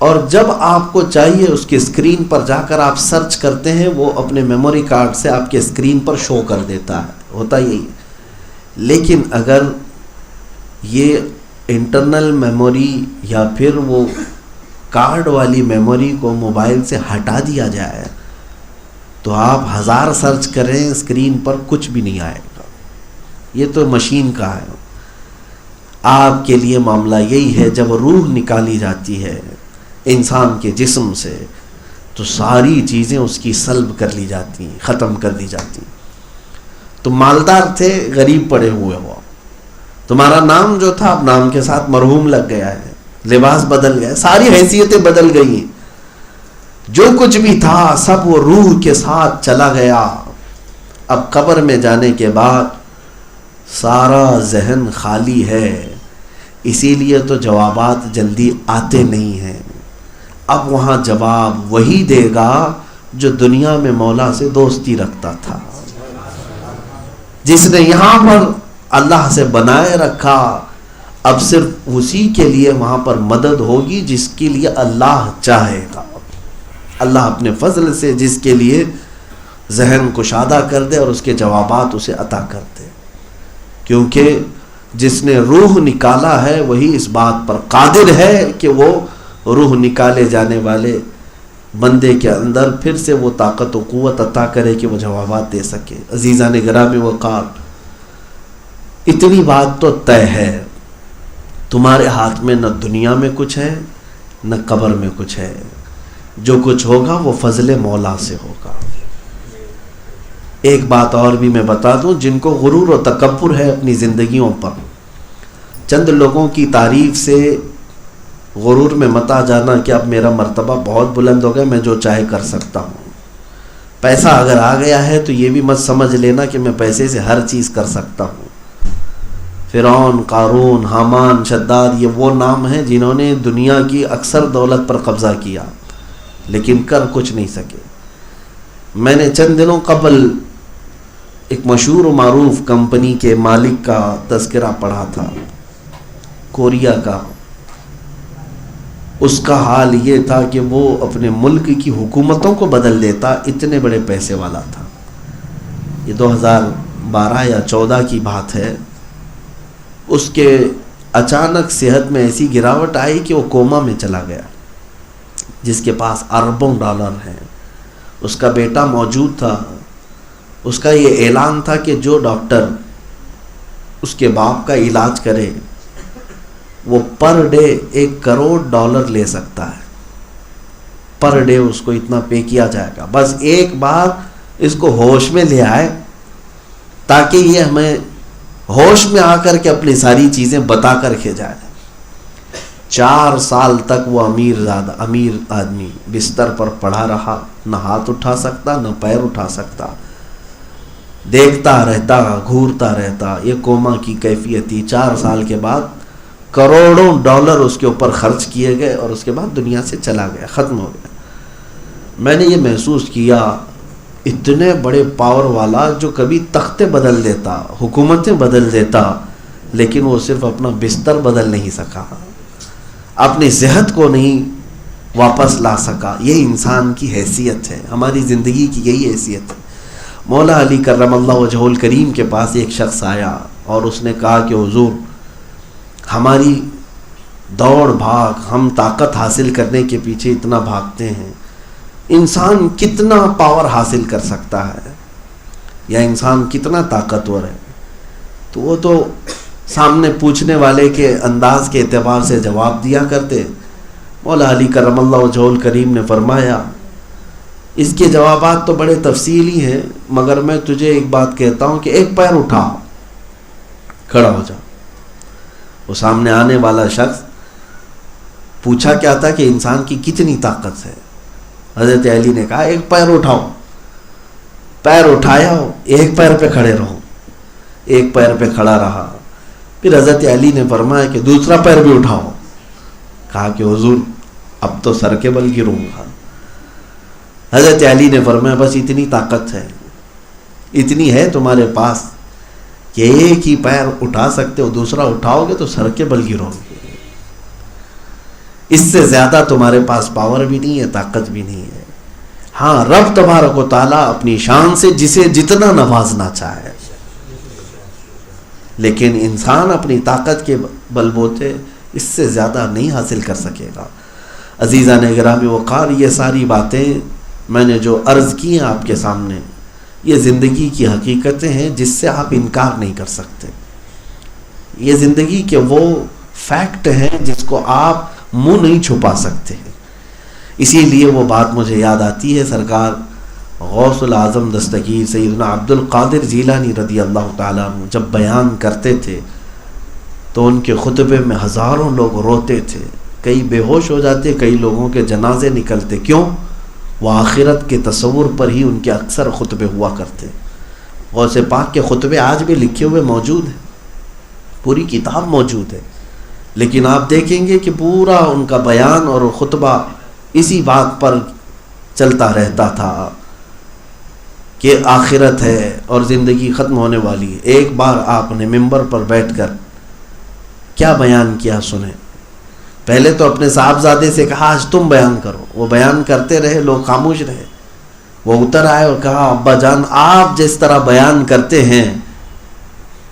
اور جب آپ کو چاہیے اس کی اسکرین پر جا کر آپ سرچ کرتے ہیں، وہ اپنے میموری کارڈ سے آپ کے اسکرین پر شو کر دیتا ہے، ہوتا یہی ہے۔ لیکن اگر یہ انٹرنل میموری یا پھر وہ کارڈ والی میموری کو موبائل سے ہٹا دیا جائے تو آپ 1000 سرچ کریں اسکرین پر کچھ بھی نہیں آئے گا، یہ تو مشین کا ہے۔ آپ کے لیے معاملہ یہی ہے، جب روح نکالی جاتی ہے انسان کے جسم سے تو ساری چیزیں اس کی سلب کر لی جاتی ہیں، ختم کر دی جاتی ہیں۔ تو مالدار تھے، غریب پڑے ہوئے ہو، تمہارا نام جو تھا اب نام کے ساتھ مرحوم لگ گیا ہے، لباس بدل گیا، ساری حیثیتیں بدل گئی ہیں، جو کچھ بھی تھا سب وہ روح کے ساتھ چلا گیا۔ اب قبر میں جانے کے بعد سارا ذہن خالی ہے، اسی لیے تو جوابات جلدی آتے نہیں ہیں۔ اب وہاں جواب وہی دے گا جو دنیا میں مولا سے دوستی رکھتا تھا، جس نے یہاں پر اللہ سے بنائے رکھا، اب صرف اسی کے لیے وہاں پر مدد ہوگی جس کے لیے اللہ چاہے گا۔ اللہ اپنے فضل سے جس کے لیے ذہن کشادہ کر دے اور اس کے جوابات اسے عطا کر دے، کیونکہ جس نے روح نکالا ہے وہی اس بات پر قادر ہے کہ وہ روح نکالے جانے والے بندے کے اندر پھر سے وہ طاقت و قوت عطا کرے کہ وہ جوابات دے سکے۔ عزیزان گرامی وقار، اتنی بات تو طے ہے، تمہارے ہاتھ میں نہ دنیا میں کچھ ہے نہ قبر میں کچھ ہے، جو کچھ ہوگا وہ فضل مولا سے ہوگا۔ ایک بات اور بھی میں بتا دوں، جن کو غرور و تکبر ہے اپنی زندگیوں پر، چند لوگوں کی تعریف سے غرور میں مت آ جانا کہ اب میرا مرتبہ بہت بلند ہو گیا، میں جو چاہے کر سکتا ہوں۔ پیسہ اگر آ گیا ہے تو یہ بھی مت سمجھ لینا کہ میں پیسے سے ہر چیز کر سکتا ہوں۔ فرعون، قارون، حامان، شداد، یہ وہ نام ہیں جنہوں نے دنیا کی اکثر دولت پر قبضہ کیا لیکن کر کچھ نہیں سکے۔ میں نے چند دنوں قبل ایک مشہور و معروف کمپنی کے مالک کا تذکرہ پڑھا تھا، کوریا کا۔ اس کا حال یہ تھا کہ وہ اپنے ملک کی حکومتوں کو بدل دیتا، اتنے بڑے پیسے والا تھا۔ یہ 2012 یا 14 کی بات ہے۔ اس کے اچانک صحت میں ایسی گراوٹ آئی کہ وہ کوما میں چلا گیا، جس کے پاس اربوں ڈالر ہیں۔ اس کا بیٹا موجود تھا، اس کا یہ اعلان تھا کہ جو ڈاکٹر اس کے باپ کا علاج کرے وہ پر ڈے $1 کروڑ لے سکتا ہے، پر ڈے اس کو اتنا پے کیا جائے گا، بس ایک بار اس کو ہوش میں لے آئے تاکہ یہ ہمیں ہوش میں آ کر کے اپنی ساری چیزیں بتا کر کے جائے۔ 4 سال تک وہ امیر آدمی بستر پر پڑا رہا، نہ ہاتھ اٹھا سکتا نہ پیر اٹھا سکتا، دیکھتا رہتا، گھورتا رہتا، یہ کوما کی کیفیت تھی۔ 4 سال کے بعد کروڑوں ڈالر اس کے اوپر خرچ کیے گئے اور اس کے بعد دنیا سے چلا گیا، ختم ہو گیا۔ میں نے یہ محسوس کیا، اتنے بڑے پاور والا جو کبھی تختے بدل دیتا، حکومتیں بدل دیتا، لیکن وہ صرف اپنا بستر بدل نہیں سکا، اپنی صحت کو نہیں واپس لا سکا۔ یہ انسان کی حیثیت ہے، ہماری زندگی کی یہی حیثیت ہے۔ مولا علی کرم اللہ وجہہ الکریم کے پاس ایک شخص آیا اور اس نے کہا کہ حضور، ہماری دوڑ بھاگ، ہم طاقت حاصل کرنے کے پیچھے اتنا بھاگتے ہیں، انسان کتنا پاور حاصل کر سکتا ہے یا انسان کتنا طاقتور ہے؟ تو وہ تو سامنے پوچھنے والے کے انداز کے اعتبار سے جواب دیا کرتے۔ مولا علی کرم اللہ وجہہ الکریم نے فرمایا، اس کے جوابات تو بڑے تفصیلی ہیں، مگر میں تجھے ایک بات کہتا ہوں کہ ایک پیر اٹھا، کھڑا ہو جا۔ وہ سامنے آنے والا شخص پوچھا کیا تھا کہ انسان کی کتنی طاقت ہے؟ حضرت علی نے کہا ایک پیر اٹھاؤ۔ پیر اٹھایا، ایک پیر پہ کھڑے رہو، ایک پیر پہ کھڑا رہا۔ پھر حضرت علی نے فرمایا کہ دوسرا پیر بھی اٹھاؤ۔ کہا کہ حضور اب تو سر کے بل گروں گا۔ حضرت علی نے فرمایا بس اتنی طاقت ہے، اتنی ہے تمہارے پاس کہ ایک ہی پیر اٹھا سکتے ہو، دوسرا اٹھاؤ گے تو سر کے بل گرو گے۔ اس سے زیادہ تمہارے پاس پاور بھی نہیں ہے، طاقت بھی نہیں ہے۔ ہاں، رب تبارک و تعالیٰ اپنی شان سے جسے جتنا نوازنا چاہے، لیکن انسان اپنی طاقت کے بل بوتے اس سے زیادہ نہیں حاصل کر سکے گا۔ عزیزان گرامی وقار، یہ ساری باتیں میں نے جو عرض کی ہیں آپ کے سامنے، یہ زندگی کی حقیقتیں ہیں جس سے آپ انکار نہیں کر سکتے۔ یہ زندگی کے وہ فیکٹ ہیں جس کو آپ منہ نہیں چھپا سکتے ہیں۔ اسی لیے وہ بات مجھے یاد آتی ہے، سرکار غوث العظم دستگیر سیدنا عبد القادر جیلانی رضی اللہ تعالیٰ عنہ جب بیان کرتے تھے تو ان کے خطبے میں ہزاروں لوگ روتے تھے، کئی بے ہوش ہو جاتے، کئی لوگوں کے جنازے نکلتے۔ کیوں؟ وہ آخرت کے تصور پر ہی ان کے اکثر خطبے ہوا کرتے۔ غوث پاک کے خطبے آج بھی لکھے ہوئے موجود ہیں، پوری کتاب موجود ہے، لیکن آپ دیکھیں گے کہ پورا ان کا بیان اور خطبہ اسی بات پر چلتا رہتا تھا کہ آخرت ہے اور زندگی ختم ہونے والی ہے۔ ایک بار آپ نے ممبر پر بیٹھ کر کیا بیان کیا سنیں۔ پہلے تو اپنے صاحبزادے سے کہا آج تم بیان کرو، وہ بیان کرتے رہے، لوگ خاموش رہے۔ وہ اتر آئے اور کہا ابا جان، آپ جس طرح بیان کرتے ہیں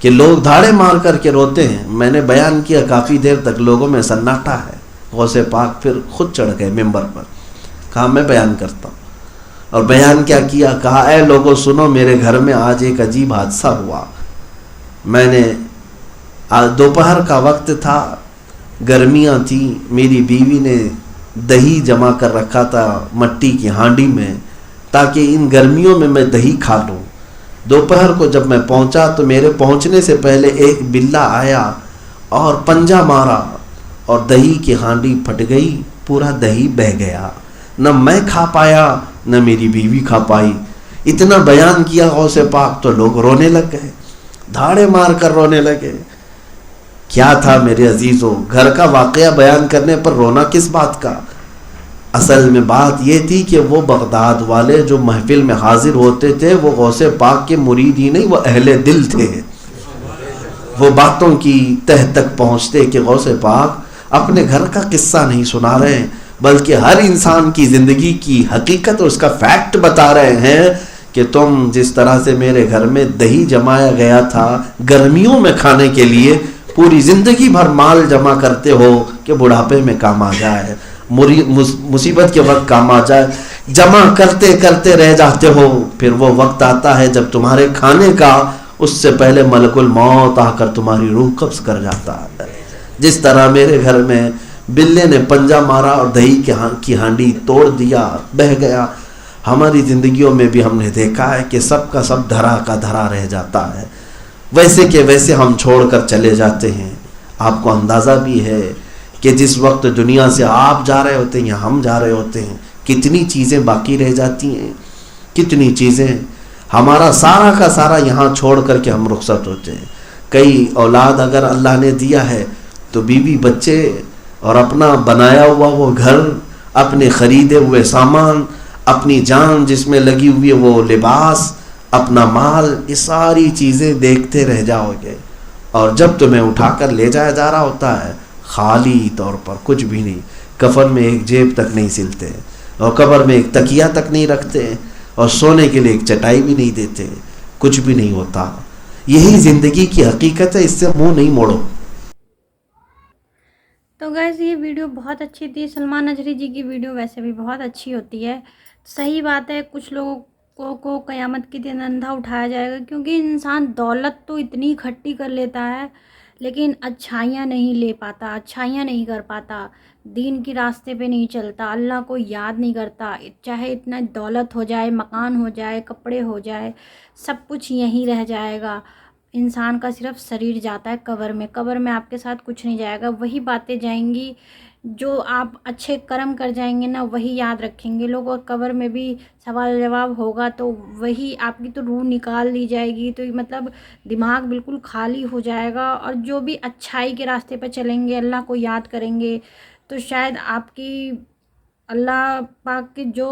کہ لوگ دھاڑے مار کر کے روتے ہیں، میں نے بیان کیا کافی دیر تک لوگوں میں سناٹا ہے۔ غوث پاک پھر خود چڑھ گئے ممبر پر، کہا میں بیان کرتا ہوں۔ اور بیان کیا کیا؟ کہا اے لوگوں سنو، میرے گھر میں آج ایک عجیب حادثہ ہوا۔ میں نے دوپہر کا وقت تھا، گرمیاں تھیں، میری بیوی نے دہی جمع کر رکھا تھا مٹی کی ہانڈی میں تاکہ ان گرمیوں میں دہی کھا لوں۔ دوپہر کو جب میں پہنچا تو میرے پہنچنے سے پہلے ایک بلہ آیا اور پنجہ مارا اور دہی کی ہانڈی پھٹ گئی، پورا دہی بہہ گیا۔ نہ میں کھا پایا نہ میری بیوی کھا پائی۔ اتنا بیان کیا غوث پاک تو لوگ رونے لگ گئے، دھاڑے مار کر رونے لگے۔ کیا تھا میرے عزیزوں، گھر کا واقعہ بیان کرنے پر رونا کس بات کا؟ اصل میں بات یہ تھی کہ وہ بغداد والے جو محفل میں حاضر ہوتے تھے وہ غوث پاک کے مرید ہی نہیں، وہ اہل دل تھے۔ وہ باتوں کی تہ تک پہنچتے کہ غوث پاک اپنے گھر کا قصہ نہیں سنا رہے ہیں بلکہ ہر انسان کی زندگی کی حقیقت اور اس کا فیکٹ بتا رہے ہیں کہ تم جس طرح سے میرے گھر میں دہی جمایا گیا تھا گرمیوں میں کھانے کے لیے، پوری زندگی بھر مال جمع کرتے ہو کہ بڑھاپے میں کام آ جائے، مصیبت کے وقت کام آ جائے، جمع کرتے کرتے رہ جاتے ہو، پھر وہ وقت آتا ہے جب تمہارے کھانے کا اس سے پہلے ملک الموت آ کر تمہاری روح قبض کر جاتا ہے۔ جس طرح میرے گھر میں بلے نے پنجہ مارا اور دہی کی ہانڈی توڑ دیا، بہہ گیا، ہماری زندگیوں میں بھی ہم نے دیکھا ہے کہ سب کا سب دھرا کا دھرا رہ جاتا ہے، ویسے کہ ویسے ہم چھوڑ کر چلے جاتے ہیں۔ آپ کو اندازہ بھی ہے کہ جس وقت دنیا سے آپ جا رہے ہوتے ہیں یا ہم جا رہے ہوتے ہیں کتنی چیزیں باقی رہ جاتی ہیں، کتنی چیزیں ہمارا سارا کا سارا یہاں چھوڑ کر کے ہم رخصت ہوتے ہیں۔ کئی اولاد اگر اللہ نے دیا ہے تو بیوی بچے اور اپنا بنایا ہوا وہ گھر، اپنے خریدے ہوئے سامان، اپنی جان جس میں لگی ہوئی ہے وہ لباس، اپنا مال، یہ ساری چیزیں دیکھتے رہ جاؤ گے، اور جب تمہیں اٹھا کر لے جایا جا رہا ہوتا ہے خالی طور پر کچھ بھی نہیں، کفن میں ایک جیب تک نہیں سلتے اور قبر میں ایک تکیہ تک نہیں رکھتے اور سونے کے لیے ایک چٹائی بھی نہیں دیتے، کچھ بھی نہیں ہوتا۔ یہی زندگی کی حقیقت ہے، اس سے منہ نہیں موڑو۔ تو گائز یہ ویڈیو بہت اچھی تھی، سلمان اجری جی کی ویڈیو ویسے بھی بہت اچھی ہوتی ہے۔ صحیح بات ہے، کچھ لوگوں کو قیامت کے دن اندھا اٹھایا جائے گا، کیونکہ انسان دولت تو اتنی اکٹھی کر لیتا ہے لیکن اچھائیاں نہیں لے پاتا، اچھائیاں نہیں کر پاتا، دین کی راستے پہ نہیں چلتا، اللہ کو یاد نہیں کرتا، چاہے اتنا دولت ہو جائے، مکان ہو جائے، کپڑے ہو جائے، سب کچھ یہیں رہ جائے گا۔ انسان کا صرف شریر جاتا ہے قبر میں آپ کے ساتھ کچھ نہیں جائے گا، وہی باتیں جائیں گی جو آپ اچھے کرم کر جائیں گے نا، وہی یاد رکھیں گے لوگ، اور قبر میں بھی سوال جواب ہوگا تو وہی آپ کی تو روح نکال لی جائے گی، تو مطلب دماغ بالکل خالی ہو جائے گا، اور جو بھی اچھائی کے راستے پہ چلیں گے، اللہ کو یاد کریں گے، تو شاید آپ کی اللہ پاک کے جو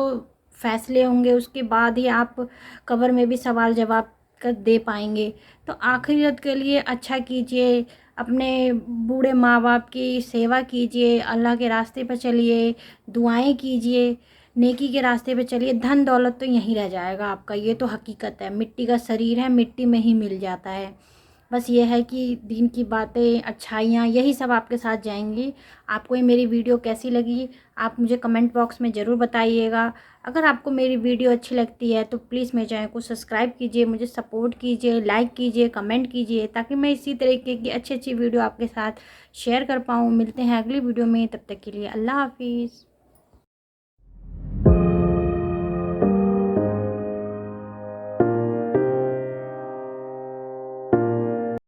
فیصلے ہوں گے اس کے بعد ہی آپ قبر میں بھی سوال جواب کر دے پائیں گے۔ تو آخرت کے لیے اچھا کیجیے، اپنے بوڑھے ماں باپ کی سیوا کیجئے، اللہ کے راستے پہ چلیے، دعائیں کیجئے، نیکی کے راستے پہ چلیے. دھن دولت تو یہیں رہ جائے گا آپ کا، یہ تو حقیقت ہے. مٹی کا شریر ہے، مٹی میں ہی مل جاتا ہے. بس یہ ہے کہ دین کی باتیں، اچھائیاں، یہی سب آپ کے ساتھ جائیں گی. آپ کو یہ میری ویڈیو کیسی لگی آپ مجھے کمنٹ باکس میں ضرور بتائیے گا. اگر آپ کو میری ویڈیو اچھی لگتی ہے تو پلیز میرے چینل کو سبسکرائب کیجئے، مجھے سپورٹ کیجئے، لائک کیجئے، کمنٹ کیجئے، تاکہ میں اسی طریقے کی اچھی ویڈیو آپ کے ساتھ شیئر کر پاؤں. ملتے ہیں اگلی ویڈیو میں، تب تک کے لیے اللہ حافظ.